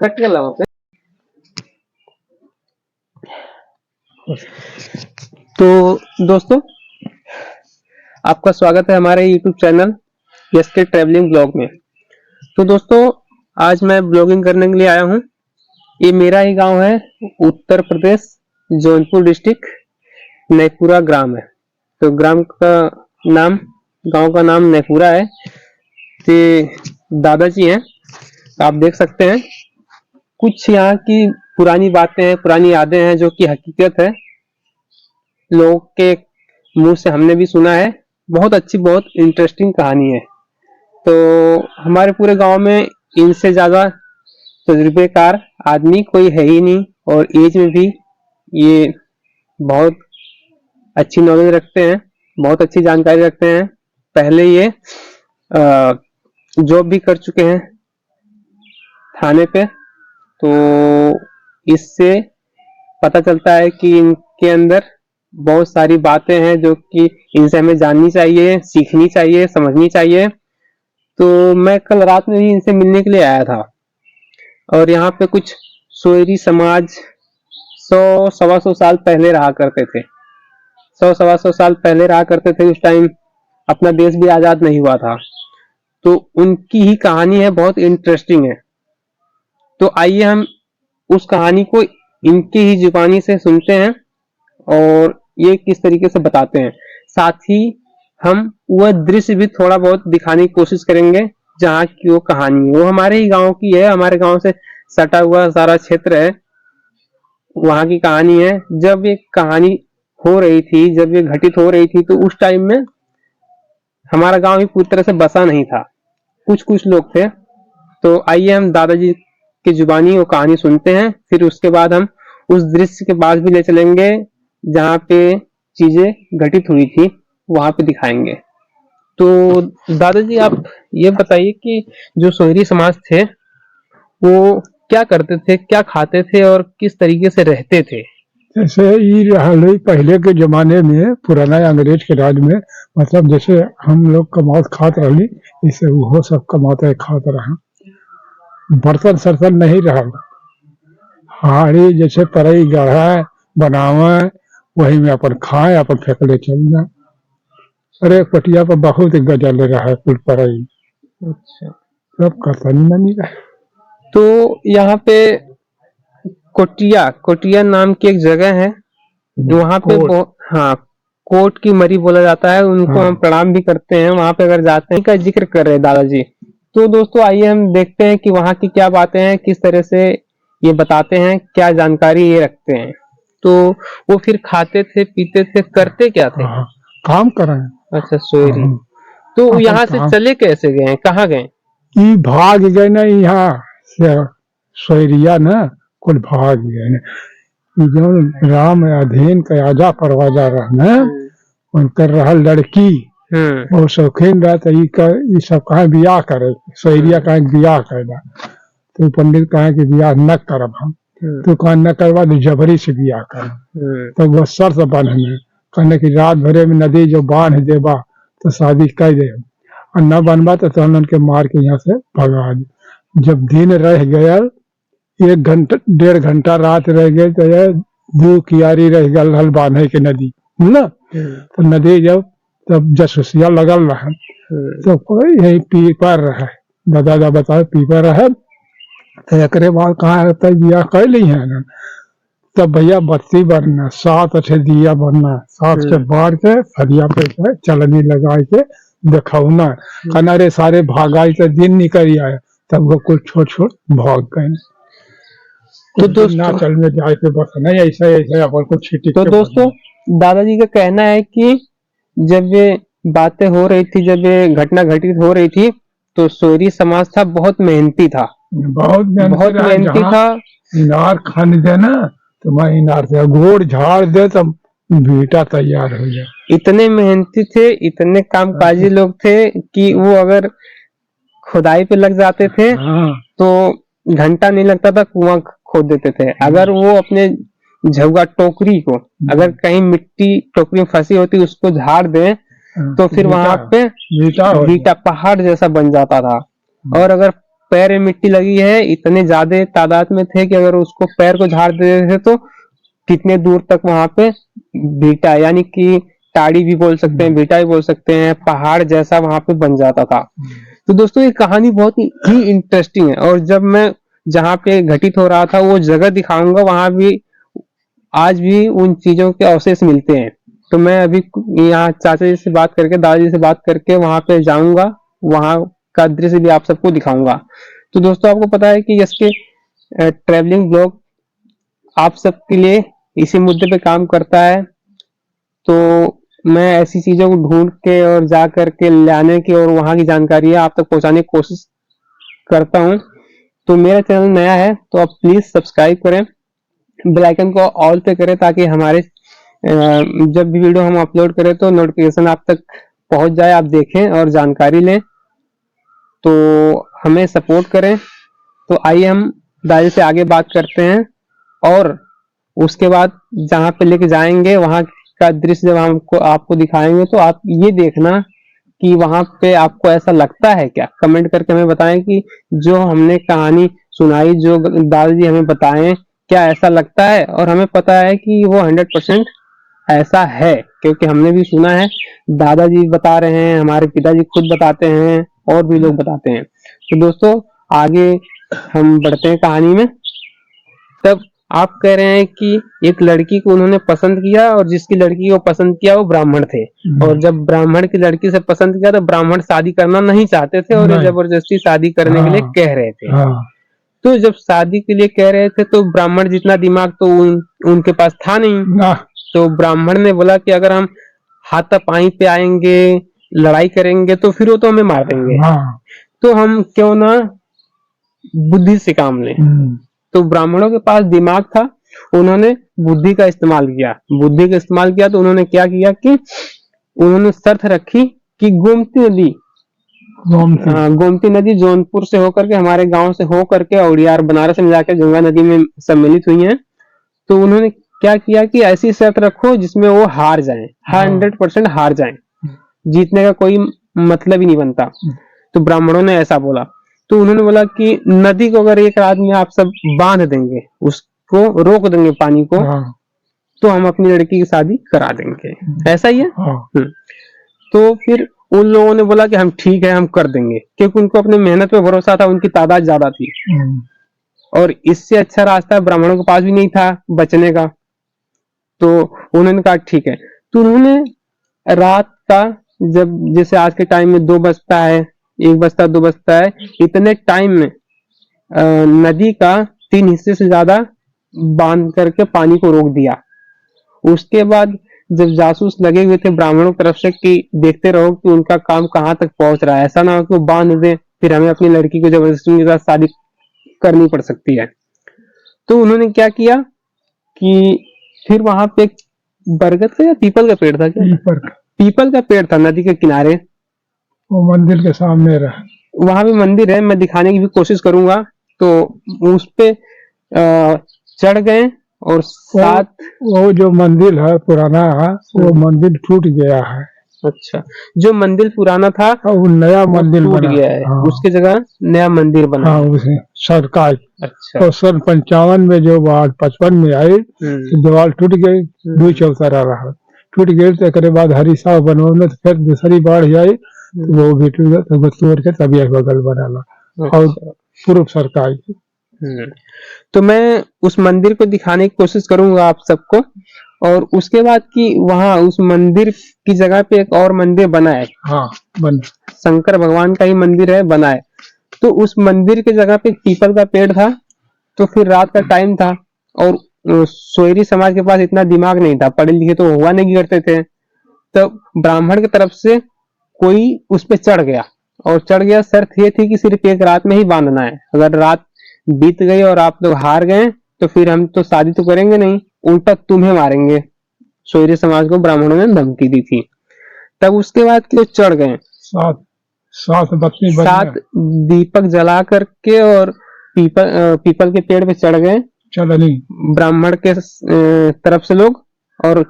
Cut गया वहां पे। तो दोस्तों, आपका स्वागत है हमारे YouTube channel SK travelling blog में। तो दोस्तों, आज मैं ब्लॉगिंग करने के लिए आया हूँ। ये मेरा ही गांव है, उत्तर प्रदेश, जौनपुर डिस्ट्रिक्ट, नैपुरा ग्राम है। तो ग्राम का नाम, गांव का नाम नैपुरा है। तो दादाजी हैं, आप देख सकते हैं। कुछ यहाँ की पुरानी बातें हैं, पुरानी यादें हैं जो कि हकीकत है, लोगों के मुंह से हमने भी सुना है। बहुत अच्छी, बहुत इंटरेस्टिंग कहानी है। तो हमारे पूरे गांव में इनसे ज्यादा तजुर्बेकार आदमी कोई है ही नहीं, और एज में भी ये बहुत अच्छी नॉलेज रखते हैं, बहुत अच्छी जानकारी रखते हैं। पहले ये जॉब भी कर चुके हैं थाने पे। तो इससे पता चलता है कि इनके अंदर बहुत सारी बातें हैं जो कि इनसे हमें जाननी चाहिए, सीखनी चाहिए, समझनी चाहिए। तो मैं कल रात में भी इनसे मिलने के लिए आया था। और यहाँ पे कुछ सोयरी समाज 100-125 साल पहले रहा करते थे। 100-125 साल पहले रहा करते थे। उस टाइम अपना देश भी आजाद नहीं हुआ था। तो उनकी ही कहानी है, बहुत इंटरेस्टिंग है। तो आइए हम उस कहानी को इनकी ही जुबानी से सुनते हैं और ये किस तरीके से बताते हैं। साथ ही हम वह दृश्य भी थोड़ा बहुत दिखाने की कोशिश करेंगे जहाँ की वो कहानी है। वो हमारे ही गांव की है, हमारे गांव से सटा हुआ सारा क्षेत्र है, वहां की कहानी है। जब ये कहानी हो रही थी, जब ये घटित हो रही थी, तो उस टाइम में हमारा गांव भी पूरी तरह से बसा नहीं था, कुछ कुछ लोग थे। तो आइए हम दादाजी की जुबानी वो कहानी सुनते हैं, फिर उसके बाद हम उस दृश्य के पास भी ले चलेंगे जहाँ पे चीजें घटित हुई थी, वहां पे दिखाएंगे। तो दादाजी, आप ये बताइए कि जो सोहरी समाज थे वो क्या करते थे, क्या खाते थे और किस तरीके से रहते थे? जैसे ये पहले के जमाने में, पुराना अंग्रेज के राज में, मतलब जैसे हम लोग कमात खात रही, इसे वो सब कमाते खात रहा। बर्तन सर्तन नहीं रहा, हाड़ी जैसे परई गढ़ा बनावे, वही में अपन खाए, अपन फेंकले चल जाए। अरे पटिया पर बहुत गजल रहा कुल परई। अच्छा, सब कतन नहीं रहा। तो यहाँ पे कोटिया नाम की एक जगह है, वहां पे हाँ, कोट की मरी बोला जाता है। उनको हम प्रणाम भी करते हैं वहां पे अगर जाते हैं। का जिक्र कर रहे हैं दादाजी। तो दोस्तों, आइए हम देखते हैं कि वहां की क्या बातें हैं, किस तरह से ये बताते हैं, क्या जानकारी ये रखते हैं। तो वो फिर खाते थे, पीते थे, करते क्या थे? काम करें। अच्छा, सोयरी। तो यहाँ से चले कैसे गए, कहाँ गए? भाग गए ना, यहाँ सोयरिया ना कुल भाग गए ना। जो राम अधीन का आजा परवाजा रहना, उनकर रहा लड़की, वो शौकीन रहा। तो ये सब कहा बियाह करे, सोयरिया कहा बियाह करना। तो पंडित कहा कि बियाह न करब हम। तो कहा न करवा, तो जबरी से बियाह कर। तो वो शर्त बांधने, कहने की रात भरे में नदी जो बांध देबा तो शादी कर दे, और न बनवा तो उनके मार के यहाँ से भगा दे। जब दिन रह गया, 1 घंटा 1.5 घंटा रात रह गए, तो यह 2 कियारी रह गल हल बांधे के नदी ना। तो नदी जब तब जसुसिया लगल रहा, तो कोई यही पीपर रहा, दादा बताए पीपर रहा। तो एक बाद कहा बिया कर ली है ना। तब भैया बत्ती बनना, 7 दिया बनना, 7 से बार के फरिया पे चलनी लगा के दिखाना। कहना रे सारे भागाई तो दिन निकल आए, तब वो कुछ छोट छोट भाग गए। तो दोस्तों, चल में जाए के बस नहीं, ऐसा ऐसा अपन को छिटी। तो दोस्तों, दादाजी का कहना है कि जब ये बातें हो रही थी, जब ये घटना घटित हो रही थी, तो सोयरी समाज था बहुत मेहनती था, बहुत मेहनती था। इनार खाने देना तो मैं इनार से गोड़ झाड़ दे तो बेटा तैयार हो जाए। इतने मेहनती थे, इतने कामकाजी लोग थे कि वो अगर खुदाई पे लग जाते थे तो घंटा नहीं लगता था, कुआं खोद देते थे। अगर वो अपने झुआ टोकरी को अगर कहीं मिट्टी टोकरी में फंसी होती उसको झाड़ दें तो फिर वहां पे बीटा पहाड़ जैसा बन जाता था। और अगर पैर में मिट्टी लगी है, इतने ज्यादा तादाद में थे कि अगर उसको पैर को झाड़ देते थे तो कितने दूर तक वहां पे बीटा यानी कि टाड़ी भी बोल सकते हैं, बीटा भी बोल सकते हैं, पहाड़ जैसा वहां पे बन जाता था। तो दोस्तों ये कहानी बहुत ही इंटरेस्टिंग है और जब मैं जहाँ पे घटित हो रहा था वो जगह दिखाऊंगा, वहां भी आज भी उन चीजों के अवशेष मिलते हैं। तो मैं अभी यहाँ चाचा जी से बात करके, दादाजी से बात करके वहां पे जाऊंगा, वहां का दृश्य भी आप सबको दिखाऊंगा। तो दोस्तों आपको पता है कि इसके ट्रेवलिंग ब्लॉग आप सबके लिए इसी मुद्दे पे काम करता है। तो मैं ऐसी चीजों को ढूंढ के और जा करके लाने की और वहां की जानकारी आप तक पहुंचाने की कोशिश करता हूँ। तो मेरा चैनल नया है तो आप प्लीज सब्सक्राइब करें, बेल आइकन को ऑल पे करें ताकि हमारे जब भी वीडियो हम अपलोड करें तो नोटिफिकेशन आप तक पहुंच जाए, आप देखें और जानकारी लें। तो हमें सपोर्ट करें। तो आइए हम दादी से आगे बात करते हैं और उसके बाद जहाँ पे लेके जाएंगे वहां का दृश्य जब हमको आपको दिखाएंगे तो आप ये देखना कि वहां पे आपको ऐसा लगता है क्या। कमेंट करके हमें बताएं कि जो हमने कहानी सुनाई, जो दादाजी हमें बताएं, क्या ऐसा लगता है। और हमें पता है कि वो 100% ऐसा है क्योंकि हमने भी सुना है, दादाजी बता रहे हैं, हमारे पिताजी खुद बताते हैं और भी लोग बताते हैं। तो दोस्तों आगे हम बढ़ते हैं कहानी में। तब आप कह रहे हैं कि एक लड़की को उन्होंने पसंद किया और जिसकी लड़की को पसंद किया वो ब्राह्मण थे, और जब ब्राह्मण की लड़की से पसंद किया तो ब्राह्मण शादी करना नहीं चाहते थे और जबरदस्ती शादी करने के लिए कह रहे थे। तो जब शादी के लिए कह रहे थे तो ब्राह्मण जितना दिमाग तो उनके पास था नहीं। तो ब्राह्मण ने बोला कि अगर हम हाथापाई पे आएंगे, लड़ाई करेंगे तो फिर वो तो हमें मार देंगे, तो हम क्यों ना बुद्धि से काम लें। तो ब्राह्मणों के पास दिमाग था, उन्होंने बुद्धि का इस्तेमाल किया। बुद्धि का इस्तेमाल किया तो उन्होंने क्या किया कि उन्होंने शर्त रखी कि गोमती नदी जौनपुर से होकर के, हमारे गांव से होकर के औड़ियार बनारस में जाकर गंगा नदी में सम्मिलित हुई हैं। तो उन्होंने क्या किया कि ऐसी शर्त रखो जिसमें वो हार जाएं, 100% हार जाएं, जीतने का कोई मतलब ही नहीं बनता। तो ब्राह्मणों ने ऐसा बोला। तो उन्होंने बोला कि नदी को अगर एक रात में आप सब बांध देंगे, उसको रोक देंगे पानी को, तो हम अपनी लड़की की शादी करा देंगे। ऐसा ही है। तो फिर उन लोगों ने बोला कि हम ठीक है, हम कर देंगे, क्योंकि उनको अपने मेहनत पे भरोसा था, उनकी तादाद ज्यादा थी और इससे अच्छा रास्ता ब्राह्मणों के पास भी नहीं था बचने का। तो उन्होंने कहा ठीक है। तो उन्होंने रात का, जब जैसे आज के टाइम में 2 बजता है, 1 बजता 2 बजता है, इतने टाइम में नदी का 3 हिस्से से ज्यादा बांध करके पानी को रोक दिया। उसके बाद जब जासूस लगे हुए थे ब्राह्मणों की तरफ से कि देखते रहो कि उनका काम कहाँ तक पहुंच रहा है, ऐसा ना हो कि वो बांध दे फिर हमें अपनी लड़की को जबरदस्ती उनके साथ शादी करनी पड़ सकती है। तो उन्होंने क्या किया कि फिर वहां पे एक बरगद का या पीपल का पेड़ था, क्या पीपल का पेड़ था नदी के किनारे, वो मंदिर के सामने रहा। वहां भी मंदिर है, मैं दिखाने की भी कोशिश करूंगा। तो उस पे चढ़ गए और साथ वो जो मंदिर है पुराना, वो मंदिर टूट गया है। अच्छा, जो मंदिर पुराना था वो नया मंदिर टूट गया है। उसके जगह नया मंदिर बना। उसे सरकार। अच्छा। तो सन 55 में जो बाढ़ 55 में आई तो दीवार टूट गई, 2 चौतरा रहा, टूट गई। तो एक बाद हरीसा बनवाने तो फिर दूसरी बाढ़ आई तो वो भी टूट गया, तो तोड़ के तभी एक बगल बना और पूर्व सरकार। तो मैं उस मंदिर को दिखाने की कोशिश करूंगा आप सबको। और उसके बाद कि वहां उस मंदिर की जगह पे एक और मंदिर बना है। बना, शंकर भगवान का ही मंदिर है, बना है। तो उस मंदिर की जगह पे पीपल का पेड़ था। तो फिर रात का टाइम था और सोयरी समाज के पास इतना दिमाग नहीं था, पढ़े लिखे तो हुआ नहीं करते थे। तो ब्राह्मण की तरफ से कोई उस पे चढ़ गया और चढ़ गया। शर्त ये थी कि सिर्फ एक रात में ही बांधना है, अगर रात बीत गई और आप लोग हार गए तो फिर हम तो शादी तो करेंगे नहीं, उल्टा तुम्हें मारेंगे। सोयरी समाज को ब्राह्मणों ने धमकी दी थी। तब उसके बाद कि वो चढ़ गए, सात दीपक जला करके और पीपल के पेड़ पे चढ़ गए चलनी ब्राह्मण के तरफ से लोग, और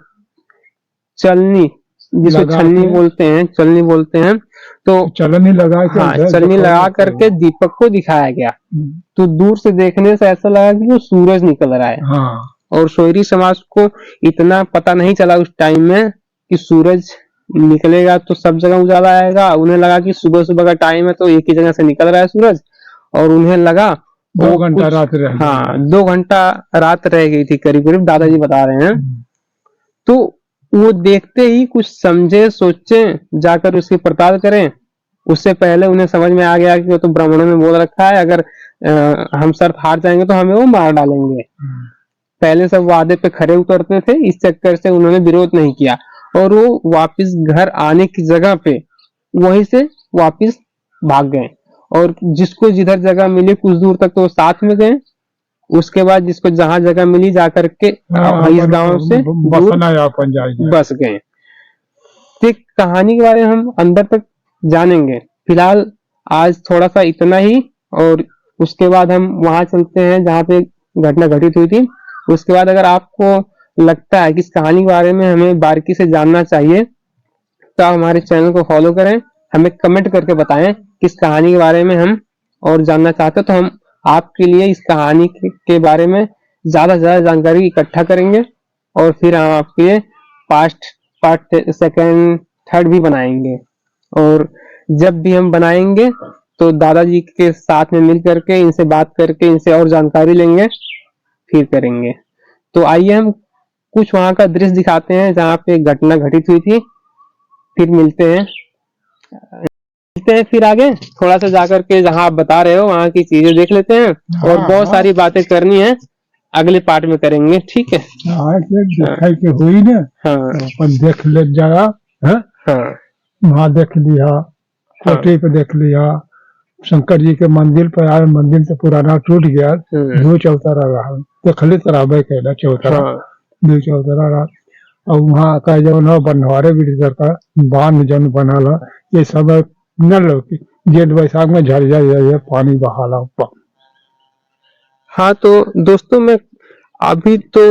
चलनी जिसको लगा छलनी के- बोलते हैं, चलनी बोलते हैं। तो चलनी लगा के हाँ, उधर चलनी देखो, लगा करके दीपक को दिखाया गया। तो दूर से देखने से ऐसा लगा कि वो सूरज निकल रहा है। हाँ और सोयरी समाज को इतना पता नहीं चला उस टाइम में कि सूरज निकलेगा तो सब जगह उजाला आएगा। उन्हें लगा कि सुबह सुबह का टाइम है तो एक ही जगह से निकल रहा है सूरज, और उन्हें लगा 2 वो घंटा कुछ- रात रह गई। हाँ, 2 घंटा रात रह गई थी करीब करीब, दादाजी बता रहे हैं। तो वो देखते ही कुछ समझे, सोचे, जाकर उसकी पड़ताल करें। उससे पहले उन्हें समझ में आ गया कि वो तो ब्राह्मणों ने बोल रखा है, अगर हम शर्त हार जाएंगे तो हमें वो मार डालेंगे। पहले सब वादे पे खरे उतरते थे, इस चक्कर से उन्होंने विरोध नहीं किया, और वो वापस घर आने की जगह पे वहीं से वापस भाग गए। और जिसको जिधर जगह मिली कुछ दूर तक तो वो साथ में गए। उसके बाद जिसको जहां जगह मिली जाकर के इस गांव से दूर बसना यापन जाएगा। बस गए। तो कहानी के बारे में हम अंदर तक जानेंगे। फिलहाल आज थोड़ा सा इतना ही, और उसके बाद हम वहां चलते हैं जहाँ पे घटना घटित हुई थी। उसके बाद अगर आपको लगता है कि इस कहानी के बारे में हमें बारीकी से जानना चाहिए तो आप हमारे चैनल को फॉलो करें, हमें कमेंट करके बताएं कि इस कहानी के बारे में हम और जानना चाहते हैं, तो हम आपके लिए इस कहानी के बारे में ज्यादा से ज्यादा जानकारी इकट्ठा करेंगे, और फिर हम आपके लिए पार्ट सेकंड थर्ड भी बनाएंगे। और जब भी हम बनाएंगे तो दादाजी के साथ में मिल करके इनसे बात करके इनसे और जानकारी लेंगे, फिर करेंगे। तो आइए हम कुछ वहां का दृश्य दिखाते हैं जहाँ पे घटना घटित हुई थी, फिर मिलते हैं फिर आगे थोड़ा सा जाकर के जहाँ आप बता रहे हो वहां की चीजें देख लेते हैं, और हाँ, बहुत हाँ। सारी बातें करनी है, अगले पार्ट में करेंगे, ठीक है। हाँ, दिखाई के हुई ना, हाँ अपन देख ले जाया है, हाँ वहाँ देख लिया, कोठी पे देख लिया, शंकर जी के मंदिर पर आए, मंदिर तो पुराना टूट गया, दो चौतरा रहा, देखले तराबे कहला चौतरा, हाँ दो चौतरा रहा। और वहाँ का जो न बनवारे बिल्डर का बांध जन बनल है, ये सब न लौकी, जेठ बैसाख में झड़ पानी बहाला ऊपर। हाँ, तो दोस्तों मैं अभी तो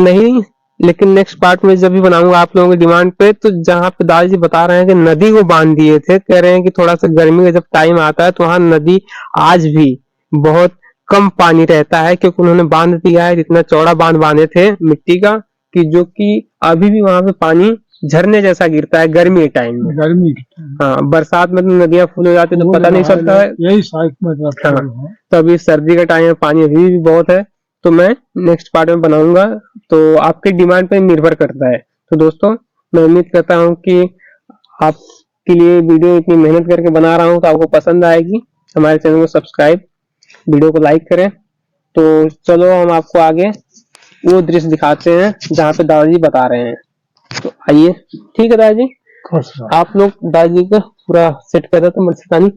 नहीं, लेकिन नेक्स्ट पार्ट में जब भी बनाऊंगा आप लोगों की डिमांड पे, तो जहाँ पे दादाजी बता रहे हैं कि नदी को बांध दिए थे, कह रहे हैं कि थोड़ा सा गर्मी का जब टाइम आता है तो वहाँ नदी आज भी बहुत कम पानी रहता है, क्योंकि उन्होंने बांध दिया है, इतना चौड़ा बांध बांधे थे मिट्टी का कि जो कि अभी भी वहां पे पानी झरने जैसा गिरता है गर्मी के टाइम में। गर्मी हाँ, बरसात में तो नदियां फुल हो जाती है तो पता नहीं चलता है। यही साइड में हाँ, तो अभी सर्दी का टाइम है, पानी अभी भी बहुत है, तो मैं नेक्स्ट पार्ट में बनाऊंगा, तो आपकी डिमांड पे निर्भर करता है। तो दोस्तों मैं उम्मीद करता हूँ कि आपके लिए वीडियो इतनी मेहनत करके बना रहा हूँ तो आपको पसंद आएगी। हमारे चैनल को सब्सक्राइब, वीडियो को लाइक करें। तो चलो हम आपको आगे वो दृश्य दिखाते हैं जहाँ पे दादाजी बता रहे हैं। तो आइए, ठीक है दादाजी, खुश रहो। आप लोग दादाजी को पूरा सेट कर देते मर्सिकानी।